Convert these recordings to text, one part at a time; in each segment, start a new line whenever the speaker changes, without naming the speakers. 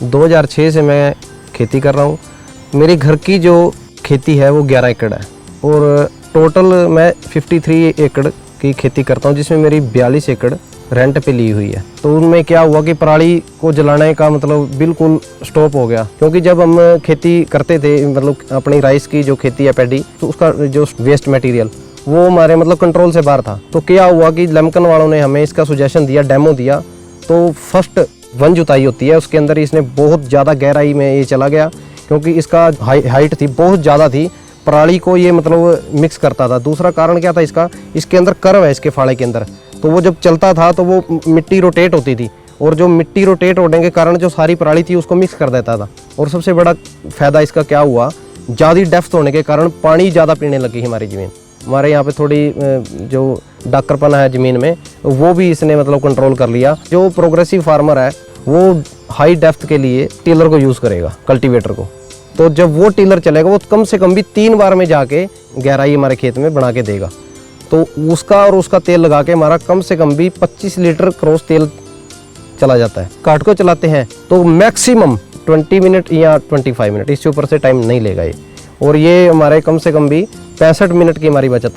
2006 से मैं खेती कर रहा हूँ। मेरे घर की जो खेती है वो 11 एकड़ है और टोटल मैं 53 एकड़ की खेती करता हूँ, जिसमें मेरी 42 एकड़ रेंट पे ली हुई है। तो उनमें क्या हुआ कि पराली को जलाने का मतलब बिल्कुल स्टॉप हो गया, क्योंकि जब हम खेती करते थे मतलब अपनी राइस की जो खेती है पैडी, तो उसका जो वेस्ट मटेरियल वो हमारे मतलब कंट्रोल से बाहर था। तो क्या हुआ कि लमकन वालों ने हमें इसका सुजेशन दिया, डेमो दिया। तो फर्स्ट वन जुताई होती है, उसके अंदर इसने बहुत ज़्यादा गहराई में ये चला गया, क्योंकि इसका हाइट थी बहुत ज़्यादा थी, पराली को ये मतलब मिक्स करता था। दूसरा कारण क्या था इसका, इसके अंदर कर्व है इसके फाड़े के अंदर, तो वो जब चलता था तो वो मिट्टी रोटेट होती थी, और जो मिट्टी रोटेट होने के कारण जो सारी पराली थी उसको मिक्स कर देता था। और सबसे बड़ा फ़ायदा इसका क्या हुआ, ज़्यादा डेप्थ होने के कारण पानी ज़्यादा पीने लगी हमारी ज़मीन। हमारे यहाँ पे थोड़ी जो डाकरपना है ज़मीन में, वो भी इसने मतलब कंट्रोल कर लिया। जो प्रोग्रेसिव फार्मर है वो हाई डेप्थ के लिए टिलर को यूज़ करेगा, कल्टीवेटर को। तो जब वो टिलर चलेगा वो कम से कम भी 3 बार में जाके गहराई हमारे खेत में बना के देगा। तो उसका और उसका तेल लगा के हमारा कम से कम भी 25 लीटर क्रॉस तेल चला जाता है। काट को चलाते हैं तो मैक्सिमम 20 मिनट या 25 मिनट, इससे ऊपर से टाइम नहीं लेगा ये। और ये हमारे कम से कम भी 65 मिनट की हमारी बचत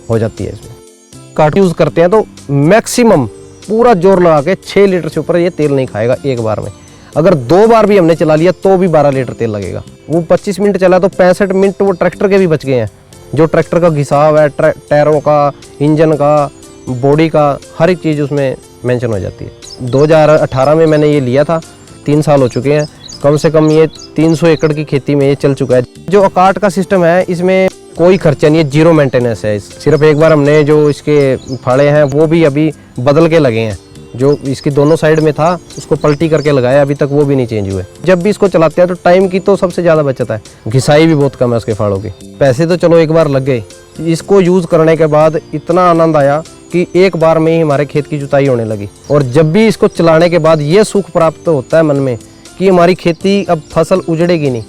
हो जाती है इसमें। काट यूज़ करते हैं तो मैक्सिमम पूरा जोर लगा के 6 लीटर से ऊपर ये तेल नहीं खाएगा एक बार में। अगर 2 बार भी हमने चला लिया तो भी 12 लीटर तेल लगेगा। वो 25 मिनट चला तो 65 मिनट वो ट्रैक्टर के भी बच गए हैं। जो ट्रैक्टर का घिसाव है, टायरों का, इंजन का, बॉडी का, हर एक चीज़ उसमें मेंशन हो जाती है। 2018 में मैंने ये लिया था, 3 साल हो चुके हैं। कम से कम ये 300 एकड़ की खेती में ये चल चुका है। जो अकाट का सिस्टम है इसमें कोई खर्चा नहीं है, जीरो मेंटेनेंस है। सिर्फ एक बार हमने जो इसके फाड़े हैं वो भी अभी बदल के लगे हैं। जो इसकी दोनों साइड में था उसको पलटी करके लगाया, अभी तक वो भी नहीं चेंज हुए। जब भी इसको चलाते हैं तो टाइम की तो सबसे ज़्यादा बचत है, घिसाई भी बहुत कम है उसके फाड़ों की। पैसे तो चलो एक बार लग गए, इसको यूज़ करने के बाद इतना आनंद आया कि एक बार में ही हमारे खेत की जुताई होने लगी। और जब भी इसको चलाने के बाद ये सुख प्राप्त होता है मन में कि हमारी खेती अब फसल उजड़ेगी नहीं।